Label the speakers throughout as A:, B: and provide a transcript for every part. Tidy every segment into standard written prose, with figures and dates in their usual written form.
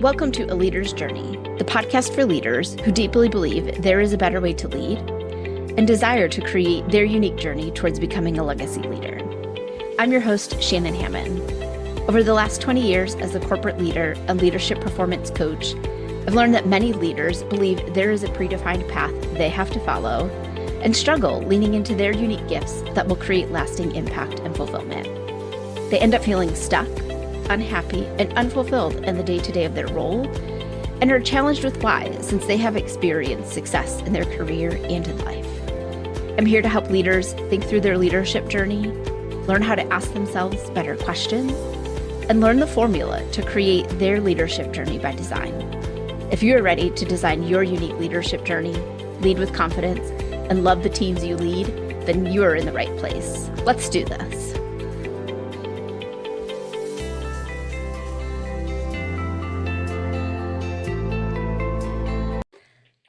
A: Welcome to A Leader's Journey, the podcast for leaders who deeply believe there is a better way to lead and desire to create their unique journey towards becoming a legacy leader. I'm your host, Shannon Hammond. Over the last 20 years as a corporate leader and leadership performance coach, I've learned that many leaders believe there is a predefined path they have to follow and struggle leaning into their unique gifts that will create lasting impact and fulfillment. They end up feeling stuck, unhappy, and unfulfilled in the day-to-day of their role, and are challenged with why, since they have experienced success in their career and in life. I'm here to help leaders think through their leadership journey, learn how to ask themselves better questions, and learn the formula to create their leadership journey by design. If you are ready to design your unique leadership journey, lead with confidence, and love the teams you lead, then you are in the right place. Let's do this.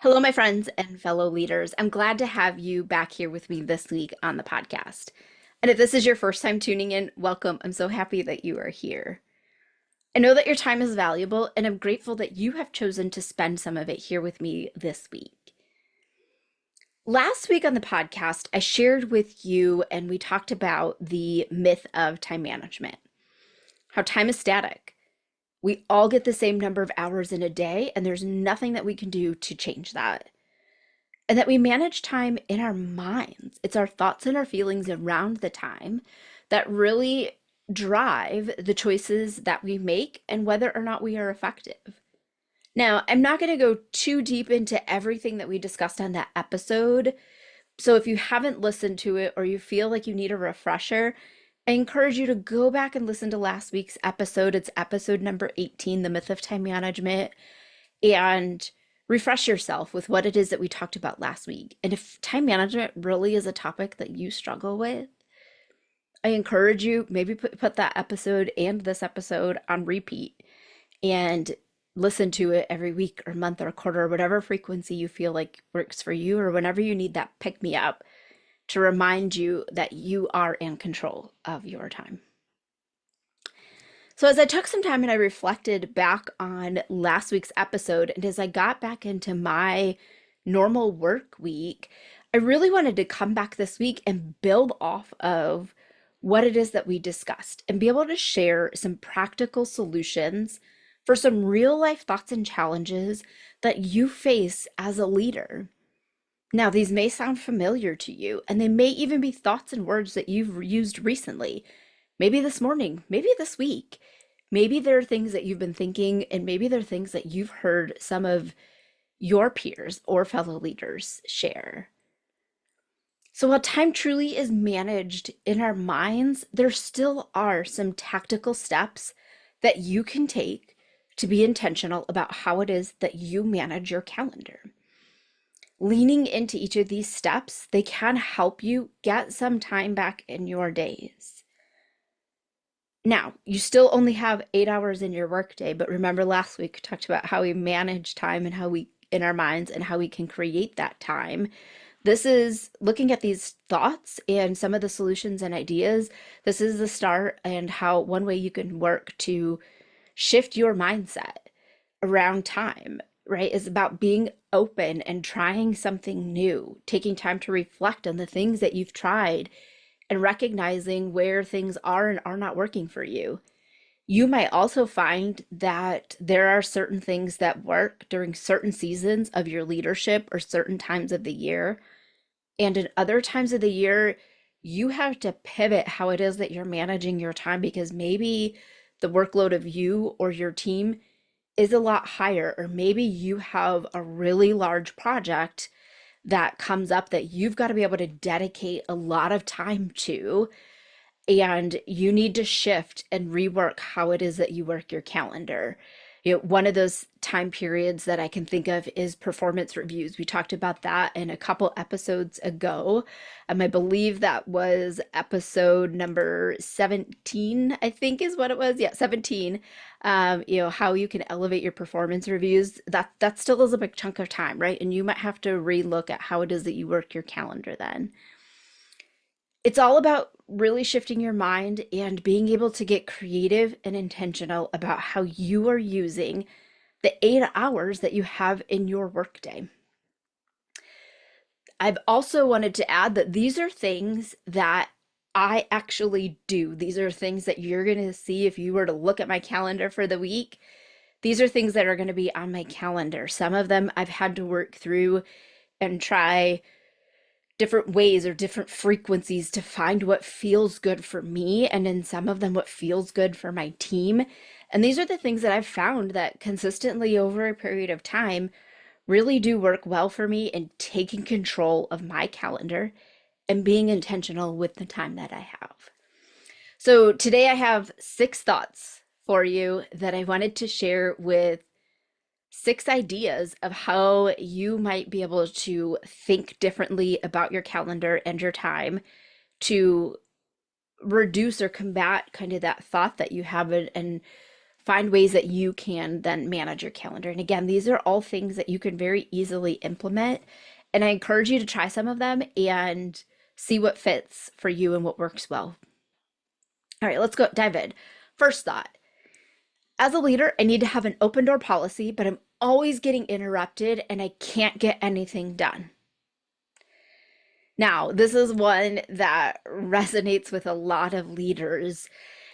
A: Hello, my friends and fellow leaders. I'm glad to have you back here with me this week on the podcast. And if this is your first time tuning in, welcome. I'm so happy that you are here. I know that your time is valuable, and I'm grateful that you have chosen to spend some of it here with me this week. Last week on the podcast, I shared with you and we talked about the myth of time management, how time is static. We all get the same number of hours in a day, and there's nothing that we can do to change that. And that we manage time in our minds. It's our thoughts and our feelings around the time that really drive the choices that we make and whether or not we are effective. Now, I'm not going to go too deep into everything that we discussed on that episode. So if you haven't listened to it or you feel like you need a refresher, I encourage you to go back and listen to last week's episode. It's episode number 18, The Myth of Time Management, and refresh yourself with what it is that we talked about last week. And if time management really is a topic that you struggle with, I encourage you maybe put that episode and this episode on repeat and listen to it every week or month or quarter or whatever frequency you feel like works for you, or whenever you need that pick me up to remind you that you are in control of your time. So as I took some time and I reflected back on last week's episode, and as I got back into my normal work week, I really wanted to come back this week and build off of what it is that we discussed and be able to share some practical solutions for some real life thoughts and challenges that you face as a leader. Now, these may sound familiar to you, and they may even be thoughts and words that you've used recently, maybe this morning, maybe this week. Maybe there are things that you've been thinking, and maybe there are things that you've heard some of your peers or fellow leaders share. So while time truly is managed in our minds, there still are some tactical steps that you can take to be intentional about how it is that you manage your calendar. Leaning into each of these steps, they can help you get some time back in your days. Now, you still only have 8 hours in your workday, but remember last week we talked about how we manage time and how we, in our minds, and how we can create that time. This is looking at these thoughts and some of the solutions and ideas. This is the start, and how one way you can work to shift your mindset around time, right, is about being open and trying something new, taking time to reflect on the things that you've tried and recognizing where things are and are not working for you. You might also find that there are certain things that work during certain seasons of your leadership or certain times of the year. And in other times of the year, you have to pivot how it is that you're managing your time, because maybe the workload of you or your team is a lot higher, or maybe you have a really large project that comes up that you've got to be able to dedicate a lot of time to, and you need to shift and rework how it is that you work your calendar. One of those time periods that I can think of is performance reviews. We talked about that in a couple episodes ago. I believe that was episode number 17, I think is what it was. Yeah, 17. How you can elevate your performance reviews. That still is a big chunk of time, right? And you might have to relook at how it is that you work your calendar then. It's all about really shifting your mind and being able to get creative and intentional about how you are using the 8 hours that you have in your workday. I've also wanted to add that these are things that I actually do. These are things that you're going to see if you were to look at my calendar for the week. These are things that are going to be on my calendar. Some of them I've had to work through and try different ways or different frequencies to find what feels good for me, and in some of them, what feels good for my team. And these are the things that I've found that consistently over a period of time really do work well for me in taking control of my calendar and being intentional with the time that I have. So today I have 6 thoughts for you that I wanted to share with 6 ideas of how you might be able to think differently about your calendar and your time to reduce or combat kind of that thought that you have and find ways that you can then manage your calendar. And again, these are all things that you can very easily implement. And I encourage you to try some of them and see what fits for you and what works well. All right, let's go dive in. First thought. As a leader, I need to have an open door policy, but I'm always getting interrupted and I can't get anything done. Now, this is one that resonates with a lot of leaders.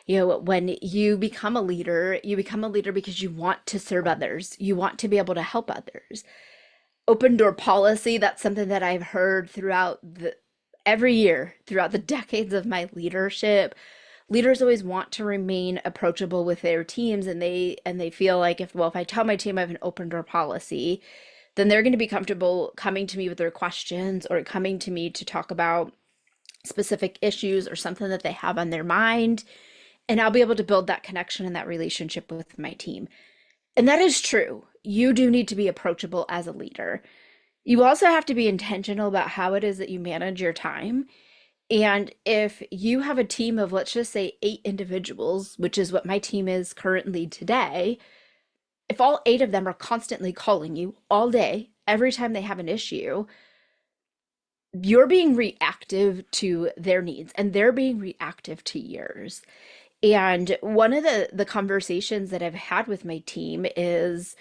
A: When you become a leader because you want to serve others. You want to be able to help others. Open door policy, that's something that I've heard throughout every year, throughout the decades of my leadership. Leaders always want to remain approachable with their teams, and they feel like if I tell my team I have an open door policy, then they're going to be comfortable coming to me with their questions or coming to me to talk about specific issues or something that they have on their mind, and I'll be able to build that connection and that relationship with my team. And that is true. You do need to be approachable as a leader. You also have to be intentional about how it is that you manage your time. And if you have a team of, let's just say, 8 individuals, which is what my team is currently today, if all 8 of them are constantly calling you all day, every time they have an issue, you're being reactive to their needs and they're being reactive to yours. And one of the conversations that I've had with my team is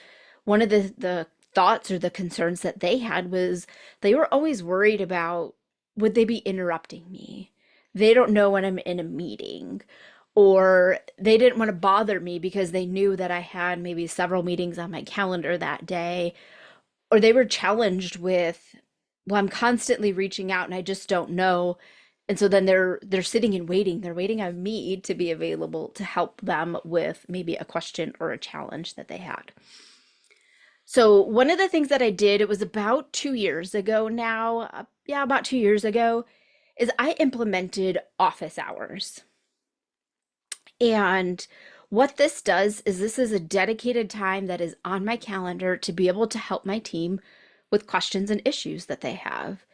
A: one of the thoughts or the concerns that they had was they were always worried about, would they be interrupting me? They don't know when I'm in a meeting, or they didn't want to bother me because they knew that I had maybe several meetings on my calendar that day, or they were challenged with, well, I'm constantly reaching out and I just don't know. And so then they're sitting and waiting. They're waiting on me to be available to help them with maybe a question or a challenge that they had. So one of the things that I did, it was about 2 years ago now, about 2 years ago, is I implemented office hours. And what this does is this is a dedicated time that is on my calendar to be able to help my team with questions and issues that they have.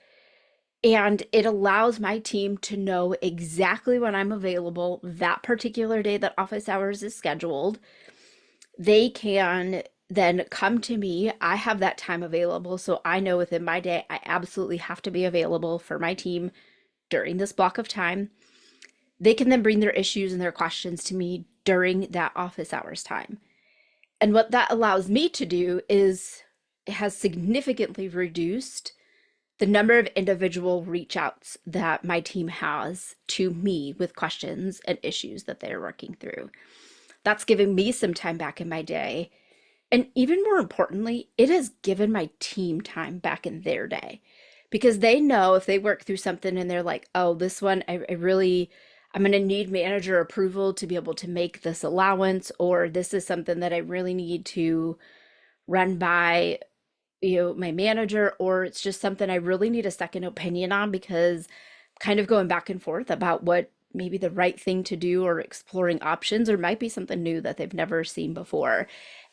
A: And it allows my team to know exactly when I'm available that particular day that office hours is scheduled. They can then come to me. I have that time available, so I know within my day I absolutely have to be available for my team during this block of time. They can then bring their issues and their questions to me during that office hours time. And what that allows me to do is it has significantly reduced the number of individual reach outs that my team has to me with questions and issues that they're working through. That's giving me some time back in my day. And even more importantly, it has given my team time back in their day, because they know if they work through something and they're like, oh, this one, I'm going to need manager approval to be able to make this allowance, or this is something that I really need to run by my manager, or it's just something I really need a second opinion on because I'm kind of going back and forth about what maybe the right thing to do, or exploring options, or might be something new that they've never seen before.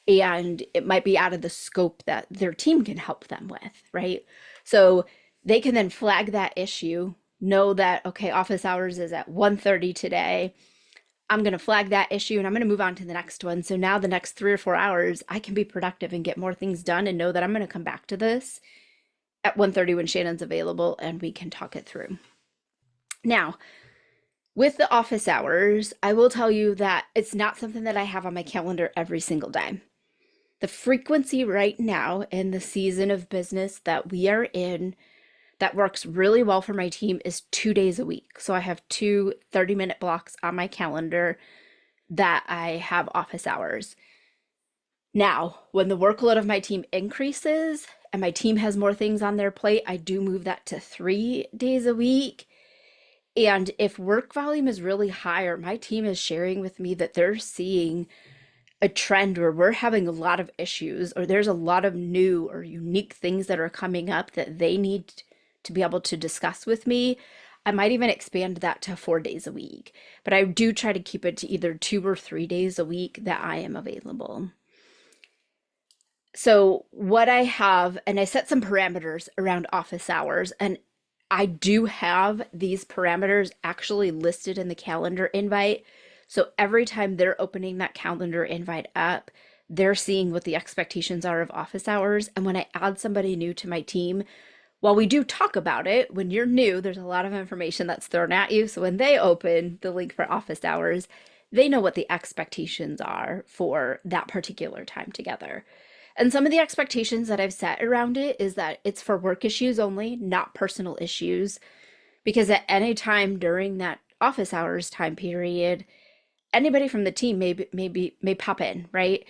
A: And it might be out of the scope that their team can help them with, right? So they can then flag that issue, know that, okay, office hours is at 1:30 today. I'm going to flag that issue and I'm going to move on to the next one. So now the next 3 or 4 hours, I can be productive and get more things done and know that I'm going to come back to this at 1:30 when Shannon's available and we can talk it through. Now, with the office hours, I will tell you that it's not something that I have on my calendar every single day. The frequency right now in the season of business that we are in that works really well for my team is 2 days a week. So I have two 30-minute blocks on my calendar that I have office hours. Now, when the workload of my team increases and my team has more things on their plate, I do move that to 3 days a week. And if work volume is really high, or my team is sharing with me that they're seeing a trend where we're having a lot of issues, or there's a lot of new or unique things that are coming up that they need to be able to discuss with me, I might even expand that to 4 days a week. But I do try to keep it to either 2 or 3 days a week that I am available. So, what I have, and I set some parameters around office hours, and I do have these parameters actually listed in the calendar invite. So, every time they're opening that calendar invite up, they're seeing what the expectations are of office hours. And when I add somebody new to my team, while we do talk about it, when you're new, there's a lot of information that's thrown at you. So, when they open the link for office hours, they know what the expectations are for that particular time together. And some of the expectations that I've set around it is that it's for work issues only, not personal issues. Because at any time during that office hours time period, anybody from the team may pop in, right?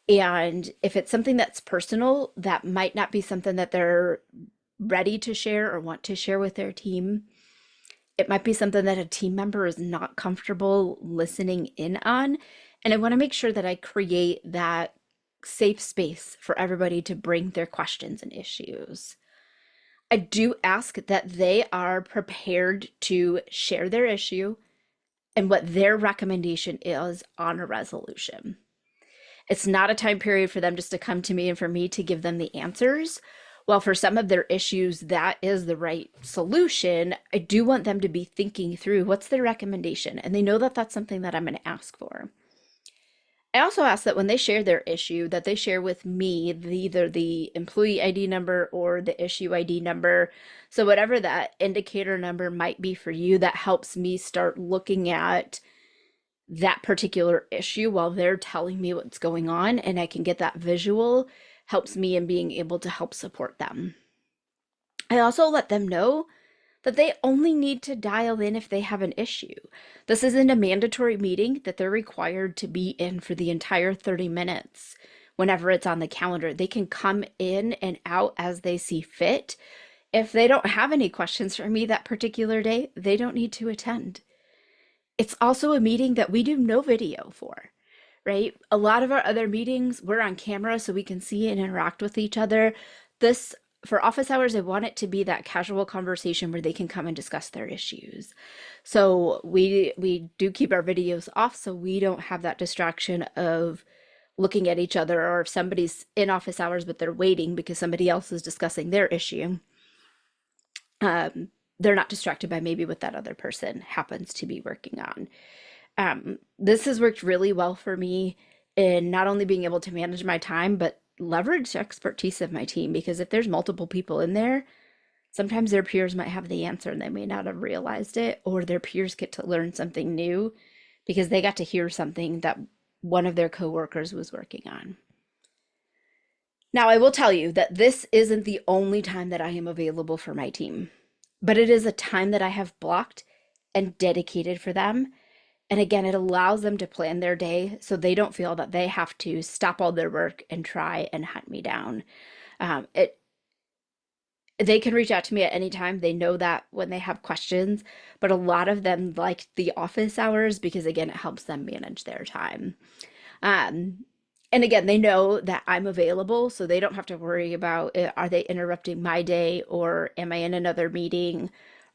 A: And if it's something that's personal, that might not be something that they're ready to share or want to share with their team. It might be something that a team member is not comfortable listening in on. And I want to make sure that I create that safe space for everybody to bring their questions and issues. I do ask that they are prepared to share their issue and what their recommendation is on a resolution. It's not a time period for them just to come to me and for me to give them the answers. While for some of their issues, that is the right solution, I do want them to be thinking through what's their recommendation, and they know that that's something that I'm going to ask for. I also ask that when they share their issue, that they share with me either the employee ID number or the issue ID number. So whatever that indicator number might be for you, that helps me start looking at that particular issue while they're telling me what's going on, and I can get that visual, helps me in being able to help support them. I also let them know that they only need to dial in if they have an issue. This isn't a mandatory meeting that they're required to be in for the entire 30 minutes whenever it's on the calendar. They can come in and out as they see fit. If they don't have any questions for me that particular day, they don't need to attend. It's also a meeting that we do no video for, right? A lot of our other meetings, we're on camera so we can see and interact with each other. This, for office hours, I want it to be that casual conversation where they can come and discuss their issues. So we do keep our videos off so we don't have that distraction of looking at each other, or if somebody's in office hours but they're waiting because somebody else is discussing their issue, they're not distracted by maybe what that other person happens to be working on. This has worked really well for me in not only being able to manage my time, but leverage the expertise of my team, because if there's multiple people in there, sometimes their peers might have the answer and they may not have realized it, or their peers get to learn something new because they got to hear something that one of their coworkers was working on. Now, I will tell you that this isn't the only time that I am available for my team, but it is a time that I have blocked and dedicated for them. And again, it allows them to plan their day so they don't feel that they have to stop all their work and try and hunt me down. They can reach out to me at any time. They know that when they have questions, but a lot of them like the office hours because, again, it helps them manage their time. And again, they know that I'm available, so they don't have to worry about, are they interrupting my day, or am I in another meeting,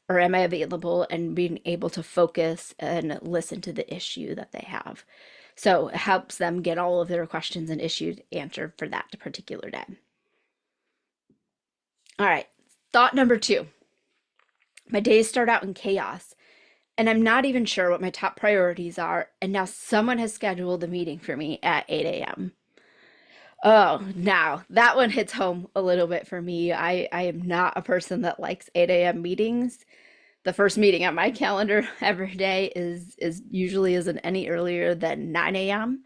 A: or am I available and being able to focus and listen to the issue that they have. So it helps them get all of their questions and issues answered for that particular day. All right, thought number 2. My days start out in chaos, and I'm not even sure what my top priorities are, and now someone has scheduled a meeting for me at 8 a.m. Oh, now that one hits home a little bit for me. I am not a person that likes 8 a.m. meetings. The first meeting on my calendar every day is usually isn't any earlier than 9 a.m.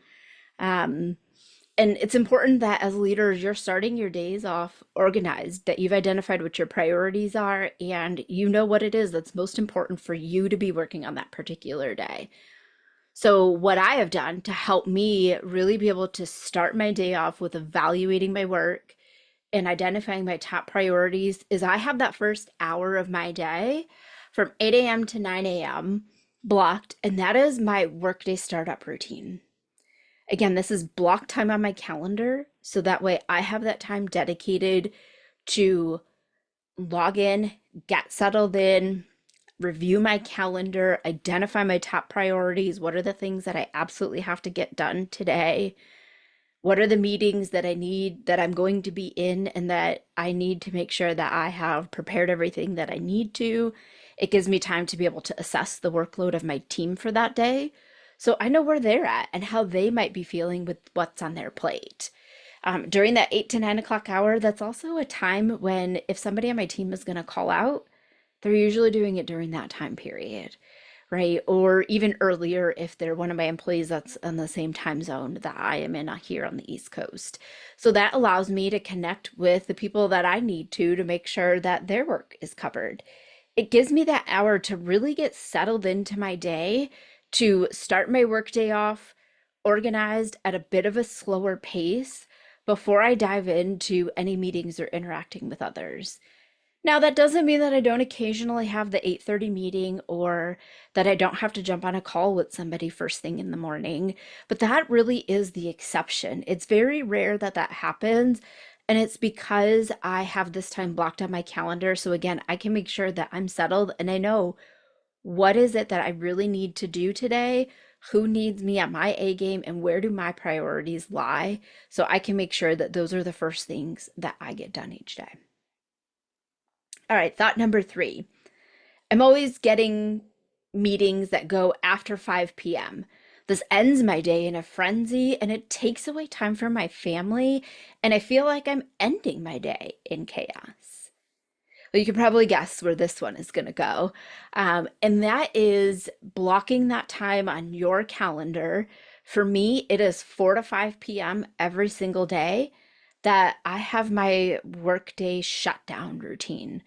A: And it's important that as leaders, you're starting your days off organized, that you've identified what your priorities are, and you know what it is that's most important for you to be working on that particular day. So, what I have done to help me really be able to start my day off with evaluating my work and identifying my top priorities is I have that first hour of my day from 8 a.m. to 9 a.m. blocked, and that is my workday startup routine. Again, this is block time on my calendar, so that way I have that time dedicated to log in, get settled in, review my calendar, identify my top priorities. What are the things that I absolutely have to get done today? What are the meetings that I need, that I'm going to be in, and that I need to make sure that I have prepared everything that I need to? It gives me time to be able to assess the workload of my team for that day. So I know where they're at and how they might be feeling with what's on their plate. During that 8 to 9 o'clock hour, that's also a time when if somebody on my team is going to call out, they're usually doing it during that time period, right? Or even earlier if they're one of my employees that's on the same time zone that I am in here on the East Coast. So that allows me to connect with the people that I need to make sure that their work is covered. It gives me that hour to really get settled into my day, to start my workday off organized at a bit of a slower pace before I dive into any meetings or interacting with others. Now, that doesn't mean that I don't occasionally have the 8:30 meeting or that I don't have to jump on a call with somebody first thing in the morning, but that really is the exception. It's very rare that that happens, and it's because I have this time blocked on my calendar. So again, I can make sure that I'm settled and I know what is it that I really need to do today, who needs me at my A game, and where do my priorities lie, so I can make sure that those are the first things that I get done each day. All right, thought number 3. I'm always getting meetings that go after 5 p.m. This ends my day in a frenzy and it takes away time from my family, and I feel like I'm ending my day in chaos. Well, you can probably guess where this one is going to go. And that is blocking that time on your calendar. For me, it is 4 to 5 p.m. every single day that I have my workday shutdown routine.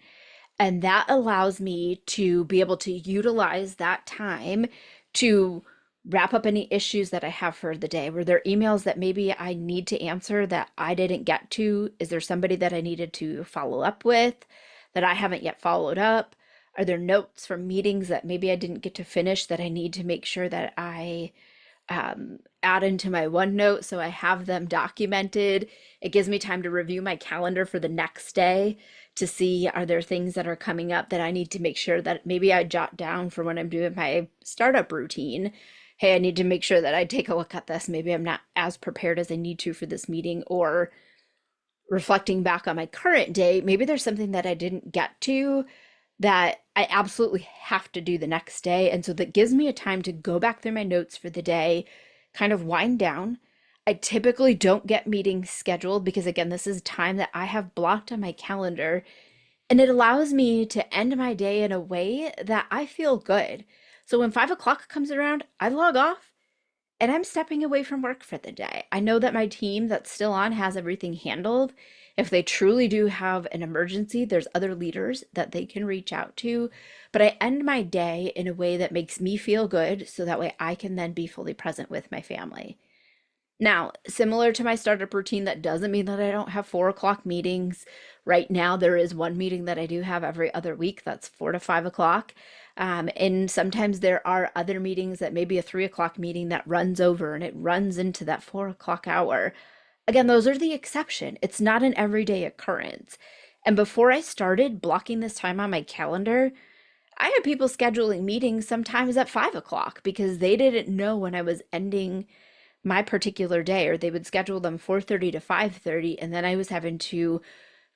A: And that allows me to be able to utilize that time to wrap up any issues that I have for the day. Were there emails that maybe I need to answer that I didn't get to? Is there somebody that I needed to follow up with that I haven't yet followed up? Are there notes from meetings that maybe I didn't get to finish that I need to make sure that I add into my OneNote so I have them documented? It gives me time to review my calendar for the next day to see, are there things that are coming up that I need to make sure that maybe I jot down for when I'm doing my startup routine. Hey, I need to make sure that I take a look at this. Maybe I'm not as prepared as I need to for this meeting, or reflecting back on my current day, maybe there's something that I didn't get to that I absolutely have to do the next day. And so that gives me a time to go back through my notes for the day, kind of wind down. I typically don't get meetings scheduled because, again, this is time that I have blocked on my calendar. And it allows me to end my day in a way that I feel good. So when 5 o'clock comes around, I log off and I'm stepping away from work for the day. I know that my team that's still on has everything handled. If they truly do have an emergency, there's other leaders that they can reach out to. But I end my day in a way that makes me feel good so that way I can then be fully present with my family. Now, similar to my startup routine, that doesn't mean that I don't have 4 o'clock meetings. Right now, there is one meeting that I do have every other week. That's 4 to 5 o'clock. And sometimes there are other meetings that maybe a 3 o'clock meeting that runs over and it runs into that 4 o'clock hour. Again, those are the exception. It's not an everyday occurrence. And before I started blocking this time on my calendar, I had people scheduling meetings sometimes at 5 o'clock because they didn't know when I was ending my particular day, or they would schedule them 4:30 to 5:30, and then I was having to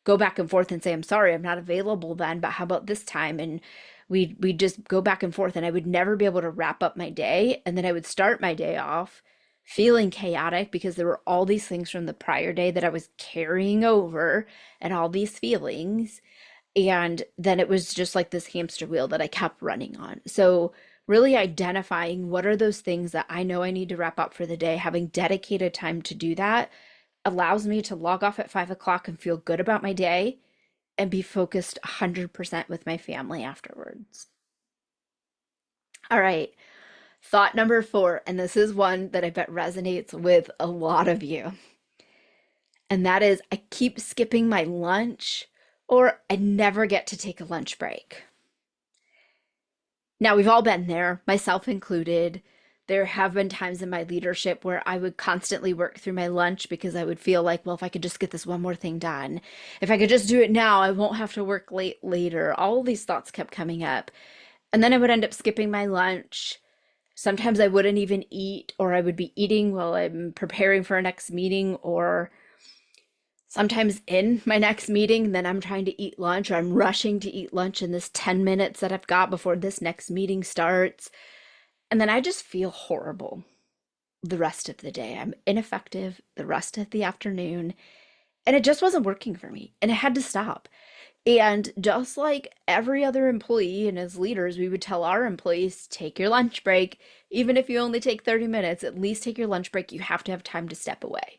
A: go back and forth and say, I'm sorry, I'm not available then, but how about this time? And we'd just go back and forth, and I would never be able to wrap up my day. And then I would start my day off feeling chaotic because there were all these things from the prior day that I was carrying over and all these feelings. And then it was just like this hamster wheel that I kept running on. So really identifying what are those things that I know I need to wrap up for the day. Having dedicated time to do that allows me to log off at 5 o'clock and feel good about my day and be focused 100% with my family afterwards. All right, thought number 4, and this is one that I bet resonates with a lot of you. And that is, I keep skipping my lunch or I never get to take a lunch break. Now, we've all been there, myself included. There have been times in my leadership where I would constantly work through my lunch because I would feel like, well, if I could just get this one more thing done, if I could just do it now, I won't have to work late later. All of these thoughts kept coming up. And then I would end up skipping my lunch. Sometimes I wouldn't even eat, or I would be eating while I'm preparing for a next meeting, or sometimes in my next meeting, then I'm trying to eat lunch, or I'm rushing to eat lunch in this 10 minutes that I've got before this next meeting starts. And then I just feel horrible the rest of the day. I'm ineffective the rest of the afternoon, and it just wasn't working for me, and it had to stop. And just like every other employee, and as leaders, we would tell our employees, take your lunch break. Even if you only take 30 minutes, at least take your lunch break. You have to have time to step away.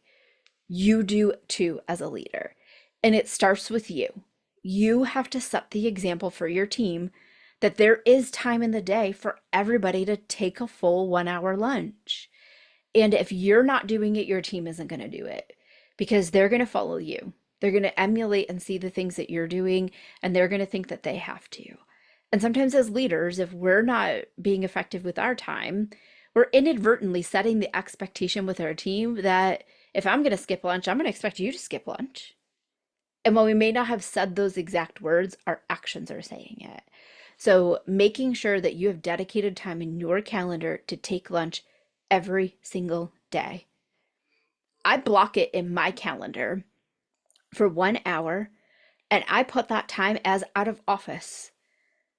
A: You do too as a leader. And it starts with you. You have to set the example for your team that there is time in the day for everybody to take a full 1 hour lunch. And if you're not doing it, your team isn't going to do it because they're going to follow you. They're going to emulate and see the things that you're doing, and they're going to think that they have to. And sometimes as leaders, if we're not being effective with our time, we're inadvertently setting the expectation with our team that if I'm going to skip lunch, I'm going to expect you to skip lunch. And while we may not have said those exact words, our actions are saying it. So making sure that you have dedicated time in your calendar to take lunch every single day. I block it in my calendar for 1 hour, and I put that time as out of office.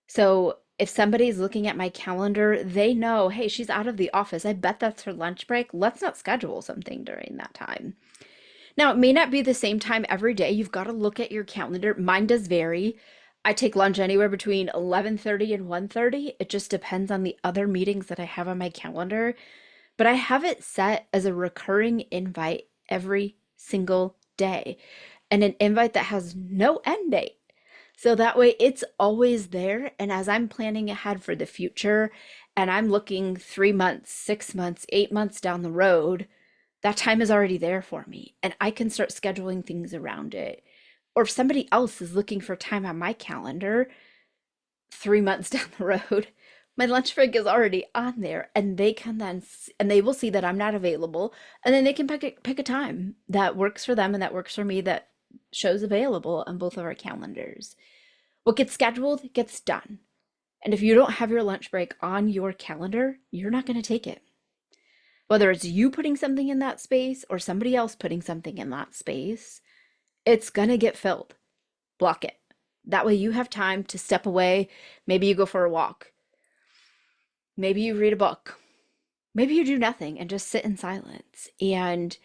A: So if somebody's looking at my calendar, they know, hey, she's out of the office. I bet that's her lunch break. Let's not schedule something during that time. Now, it may not be the same time every day. You've got to look at your calendar. Mine does vary. I take lunch anywhere between 11:30 and 1:30. It just depends on the other meetings that I have on my calendar. But I have it set as a recurring invite every single day, and an invite that has no end date. So that way it's always there. And as I'm planning ahead for the future and I'm looking 3 months, 6 months, 8 months down the road, that time is already there for me and I can start scheduling things around it. Or if somebody else is looking for time on my calendar 3 months down the road, my lunch break is already on there and they can then, and they will see that I'm not available, and then they can pick a time that works for them and that works for me that shows available on both of our calendars. What gets scheduled gets done. And if you don't have your lunch break on your calendar, you're not going to take it. Whether it's you putting something in that space or somebody else putting something in that space, it's going to get filled. Block it. That way you have time to step away. Maybe you go for a walk. Maybe you read a book. Maybe you do nothing and just sit in silence. And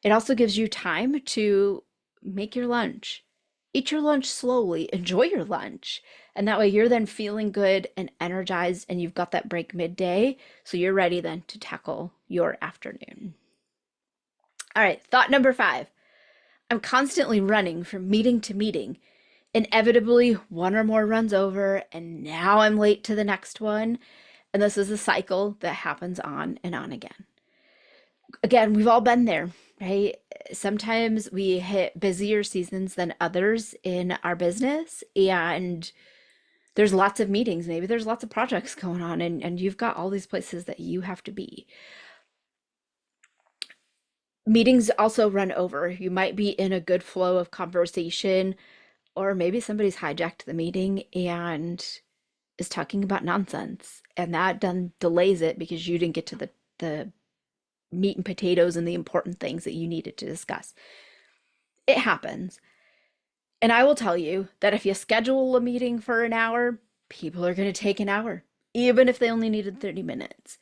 A: it also gives you time to make your lunch. Eat your lunch slowly. Enjoy your lunch. And that way you're then feeling good and energized and you've got that break midday. So you're ready then to tackle your afternoon. All right, thought number 5. I'm constantly running from meeting to meeting. Inevitably, one or more runs over, and now I'm late to the next one. And this is a cycle that happens on and on again. Again, we've all been there, right? Sometimes we hit busier seasons than others in our business, and there's lots of meetings. Maybe there's lots of projects going on, and you've got all these places that you have to be. Meetings also run over. You might be in a good flow of conversation, or maybe somebody's hijacked the meeting and is talking about nonsense, and that then delays it because you didn't get to the meat and potatoes and the important things that you needed to discuss. It happens. And I will tell you that if you schedule a meeting for an hour, people are going to take an hour, even if they only needed 30 minutes.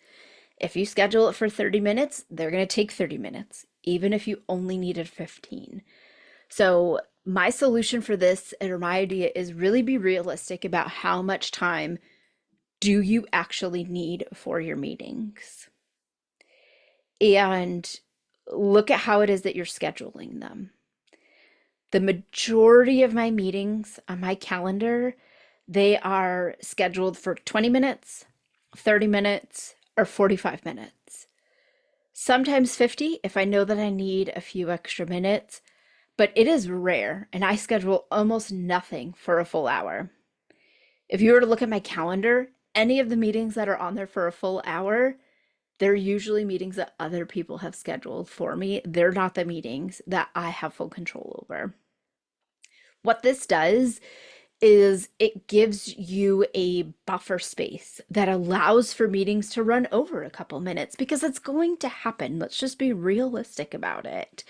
A: If you schedule it for 30 minutes, they're going to take 30 minutes, even if you only needed 15. So my solution for this, or my idea, is really be realistic about how much time do you actually need for your meetings? And look at how it is that you're scheduling them. The majority of my meetings on my calendar, they are scheduled for 20 minutes, 30 minutes, or 45 minutes. Sometimes 50 if I know that I need a few extra minutes, but it is rare, and I schedule almost nothing for a full hour. If you were to look at my calendar, any of the meetings that are on there for a full hour, they're usually meetings that other people have scheduled for me. They're not the meetings that I have full control over. What this does is it gives you a buffer space that allows for meetings to run over a couple minutes because it's going to happen. Let's just be realistic about it.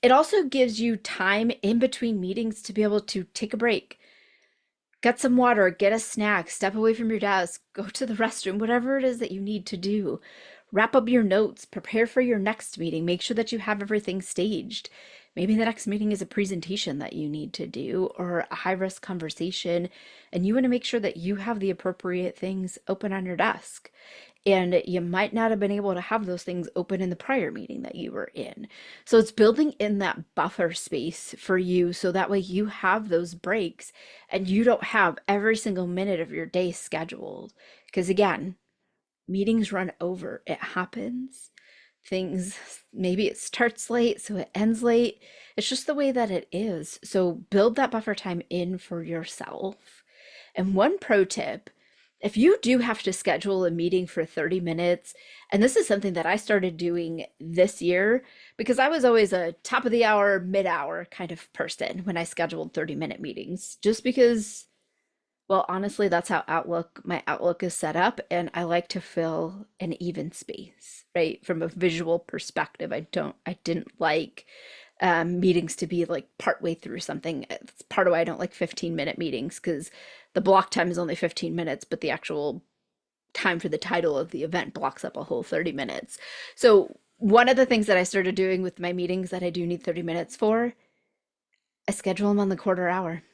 A: It also gives you time in between meetings to be able to take a break, get some water, get a snack, step away from your desk, go to the restroom, whatever it is that you need to do. Wrap up your notes, prepare for your next meeting, make sure that you have everything staged. Maybe the next meeting is a presentation that you need to do or a high risk conversation, and you want to make sure that you have the appropriate things open on your desk. And you might not have been able to have those things open in the prior meeting that you were in. So it's building in that buffer space for you so that way you have those breaks and you don't have every single minute of your day scheduled. Because again, meetings run over. It happens. Things, maybe it starts late, so it ends late. It's just the way that it is. So build that buffer time in for yourself. And one pro tip, if you do have to schedule a meeting for 30 minutes, and this is something that I started doing this year because I was always a top of the hour, mid hour kind of person when I scheduled 30-minute meetings, just because, well, honestly, that's how my Outlook is set up, and I like to fill an even space, right? From a visual perspective, I didn't like meetings to be like partway through something. It's part of why I don't like 15-minute meetings because the block time is only 15 minutes, but the actual time for the title of the event blocks up a whole 30 minutes. So one of the things that I started doing with my meetings that I do need 30 minutes for, I schedule them on the quarter hour.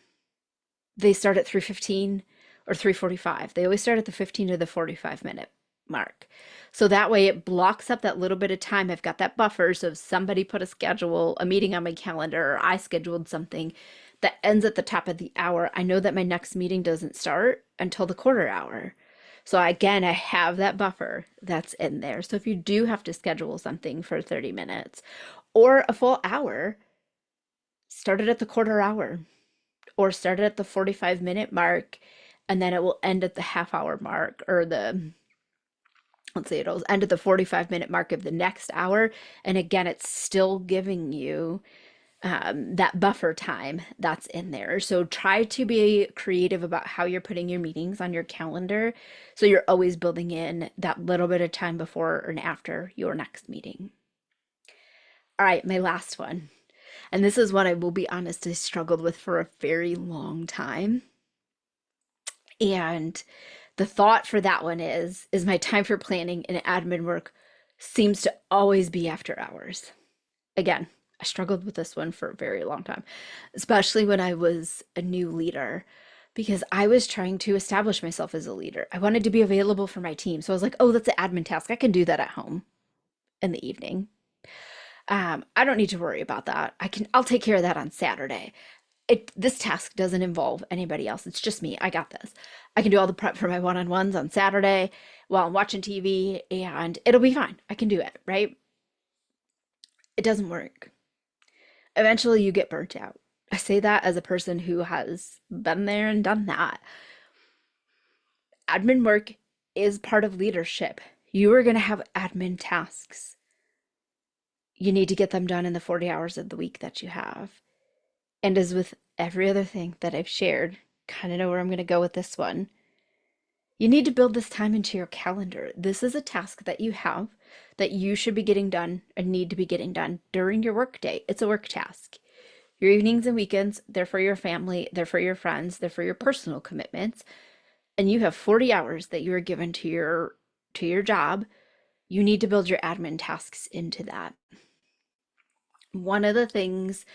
A: They start at 3:15 or 3:45. They always start at the 15 to the 45-minute mark. So that way it blocks up that little bit of time. I've got that buffer. So if somebody put a meeting on my calendar, or I scheduled something that ends at the top of the hour, I know that my next meeting doesn't start until the quarter hour. So again, I have that buffer that's in there. So if you do have to schedule something for 30 minutes or a full hour, start it at the quarter hour or start it at the 45-minute mark, and then it will end at the half hour mark, or let's say it'll end at the 45-minute mark of the next hour. And again, it's still giving you that buffer time that's in there. So try to be creative about how you're putting your meetings on your calendar so you're always building in that little bit of time before and after your next meeting. All right, my last one. And this is one I will be honest, I struggled with for a very long time. And the thought for that one is my time for planning and admin work seems to always be after hours. Again, I struggled with this one for a very long time, especially when I was a new leader, because I was trying to establish myself as a leader. I wanted to be available for my team. So I was like, oh, that's an admin task. I can do that at home in the evening. I don't need to worry about that. I'll take care of that on Saturday. This task doesn't involve anybody else. It's just me. I got this. I can do all the prep for my one-on-ones on Saturday while I'm watching TV, and it'll be fine. I can do it, right? It doesn't work. Eventually you get burnt out. I say that as a person who has been there and done that. Admin work is part of leadership. You are going to have admin tasks. You need to get them done in the 40 hours of the week that you have. And as with every other thing that I've shared, kind of know where I'm going to go with this one. You need to build this time into your calendar. This is a task that you have that you should be getting done and need to be getting done during your workday. It's a work task. Your evenings and weekends, they're for your family, they're for your friends, they're for your personal commitments. And you have 40 hours that you are given to your job. You need to build your admin tasks into that. One of the things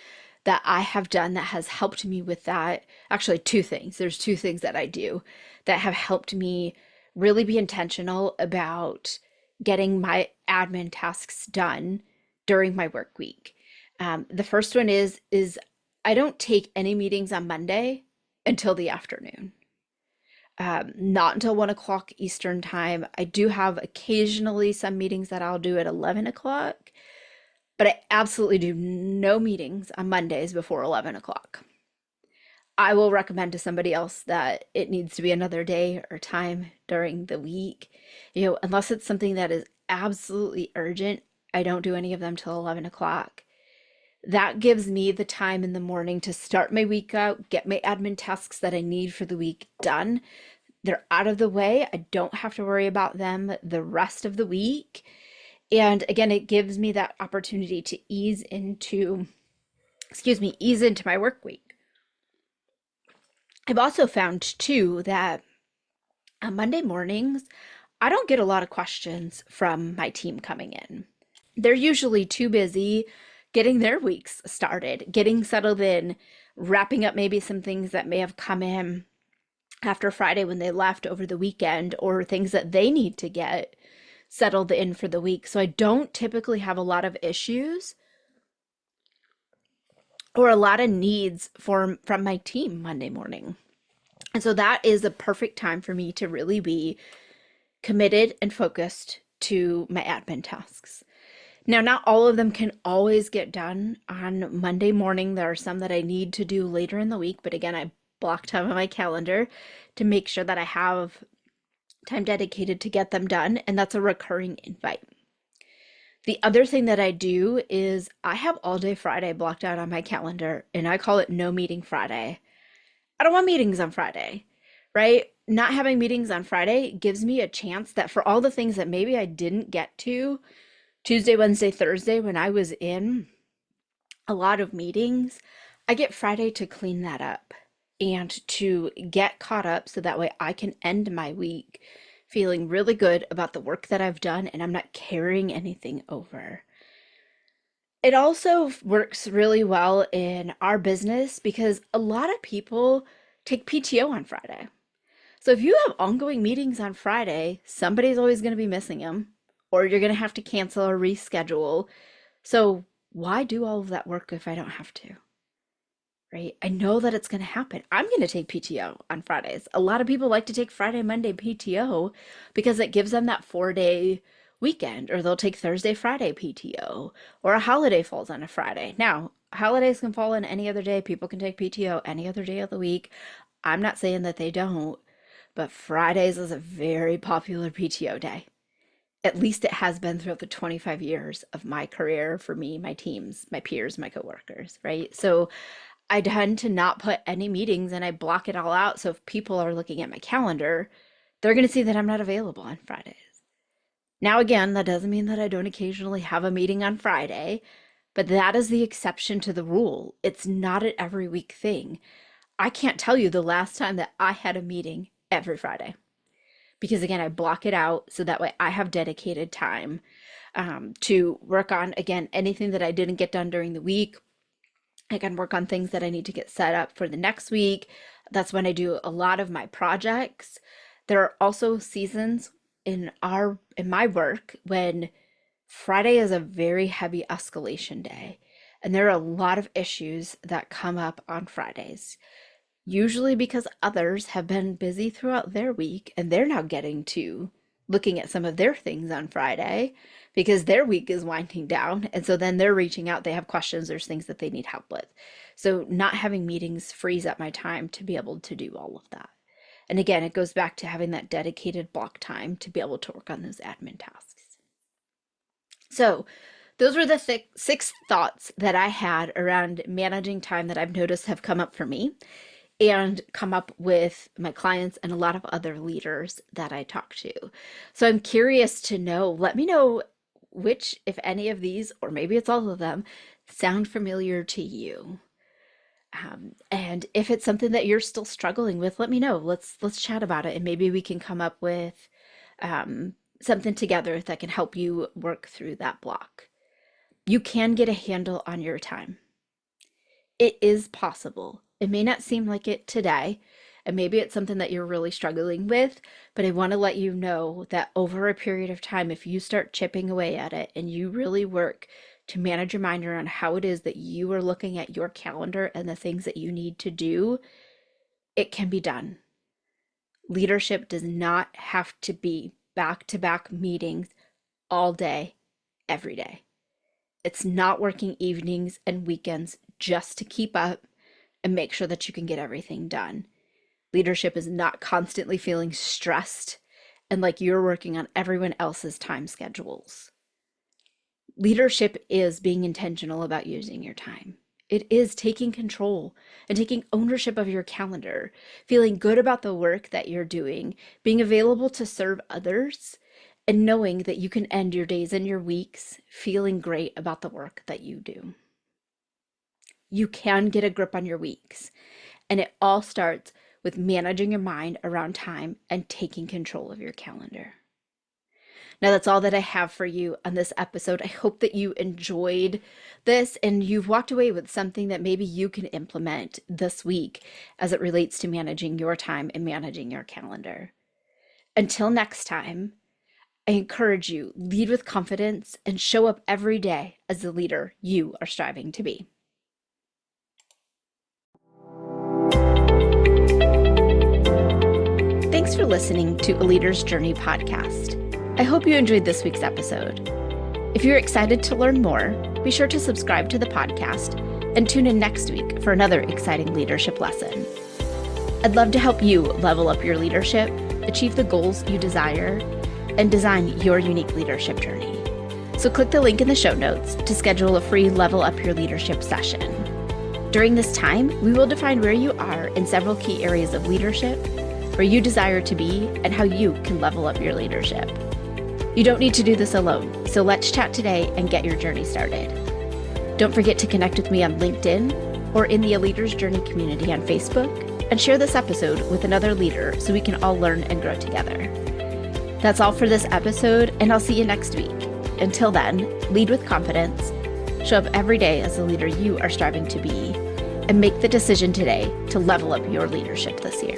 A: that I have done that has helped me with that. Actually, two things. There's two things that I do that have helped me really be intentional about getting my admin tasks done during my work week. The first one is I don't take any meetings on Monday until the afternoon. Not until 1 o'clock Eastern time. I do have occasionally some meetings that I'll do at 11 o'clock, but I absolutely do no meetings on Mondays before 11 o'clock. I will recommend to somebody else that it needs to be another day or time during the week. Unless it's something that is absolutely urgent, I don't do any of them till 11 o'clock. That gives me the time in the morning to start my week out, get my admin tasks that I need for the week done. They're out of the way. I don't have to worry about them the rest of the week. And again, it gives me that opportunity to ease into my work week. I've also found too that on Monday mornings, I don't get a lot of questions from my team coming in. They're usually too busy getting their weeks started, getting settled in, wrapping up maybe some things that may have come in after Friday when they left over the weekend, or things that they need to get settled in for the week. So I don't typically have a lot of issues or a lot of needs from my team Monday morning. And so that is a perfect time for me to really be committed and focused to my admin tasks. Now, not all of them can always get done on Monday morning. There are some that I need to do later in the week, but again, I block time on my calendar to make sure that I have time dedicated to get them done, and that's a recurring invite. The other thing that I do is I have all day Friday blocked out on my calendar, and I call it No Meeting Friday. I don't want meetings on Friday, right? Not having meetings on Friday gives me a chance that for all the things that maybe I didn't get to Tuesday, Wednesday, Thursday when I was in a lot of meetings, I get Friday to clean that up and to get caught up so that way I can end my week feeling really good about the work that I've done and I'm not carrying anything over. It also works really well in our business because a lot of people take PTO on Friday. So if you have ongoing meetings on Friday, somebody's always going to be missing them, or you're going to have to cancel or reschedule. So why do all of that work if I don't have to? Right? I know that it's going to happen. I'm going to take PTO on Fridays. A lot of people like to take Friday, Monday PTO because it gives them that 4-day weekend, or they'll take Thursday, Friday PTO, or a holiday falls on a Friday. Now, holidays can fall on any other day. People can take PTO any other day of the week. I'm not saying that they don't, but Fridays is a very popular PTO day. At least it has been throughout the 25 years of my career for me, my teams, my peers, my coworkers, right? So I tend to not put any meetings and I block it all out. So if people are looking at my calendar, they're going to see that I'm not available on Fridays. Now, again, that doesn't mean that I don't occasionally have a meeting on Friday, but that is the exception to the rule. It's not an every week thing. I can't tell you the last time that I had a meeting every Friday because, again, I block it out so that way I have dedicated time to work on, again, anything that I didn't get done during the week. I can work on things that I need to get set up for the next week. That's when I do a lot of my projects. There are also seasons in my work when Friday is a very heavy escalation day, and there are a lot of issues that come up on Fridays. Usually because others have been busy throughout their week and they're now getting to looking at some of their things on Friday because their week is winding down. And so then they're reaching out, they have questions, there's things that they need help with. So not having meetings frees up my time to be able to do all of that. And again, it goes back to having that dedicated block time to be able to work on those admin tasks. So those were the six thoughts that I had around managing time that I've noticed have come up for me and come up with my clients and a lot of other leaders that I talk to. So I'm curious to know, let me know which, if any of these, or maybe it's all of them, sound familiar to you. And if it's something that you're still struggling with, let me know. Let's chat about it, and maybe we can come up with something together that can help you work through that block. You can get a handle on your time. It is possible. It may not seem like it today, and maybe it's something that you're really struggling with, but I want to let you know that over a period of time, if you start chipping away at it and you really work to manage your mind around how it is that you are looking at your calendar and the things that you need to do, it can be done. Leadership does not have to be back-to-back meetings all day, every day. It's not working evenings and weekends just to keep up and make sure that you can get everything done. Leadership is not constantly feeling stressed and like you're working on everyone else's time schedules. Leadership is being intentional about using your time. It is taking control and taking ownership of your calendar, feeling good about the work that you're doing, being available to serve others, and knowing that you can end your days and your weeks feeling great about the work that you do. You can get a grip on your weeks, and it all starts with managing your mind around time and taking control of your calendar. Now, that's all that I have for you on this episode. I hope that you enjoyed this and you've walked away with something that maybe you can implement this week as it relates to managing your time and managing your calendar. Until next time, I encourage you, lead with confidence and show up every day as the leader you are striving to be. Thanks for listening to A Leader's Journey podcast. I hope you enjoyed this week's episode. If you're excited to learn more, be sure to subscribe to the podcast and tune in next week for another exciting leadership lesson. I'd love to help you level up your leadership, achieve the goals you desire, and design your unique leadership journey. So click the link in the show notes to schedule a free Level Up Your Leadership session. During this time, we will define where you are in several key areas of leadership, where you desire to be, and how you can level up your leadership. You don't need to do this alone, so let's chat today and get your journey started. Don't forget to connect with me on LinkedIn or in the A Leader's Journey community on Facebook, and share this episode with another leader so we can all learn and grow together. That's all for this episode, and I'll see you next week. Until then, lead with confidence, show up every day as the leader you are striving to be, and make the decision today to level up your leadership this year.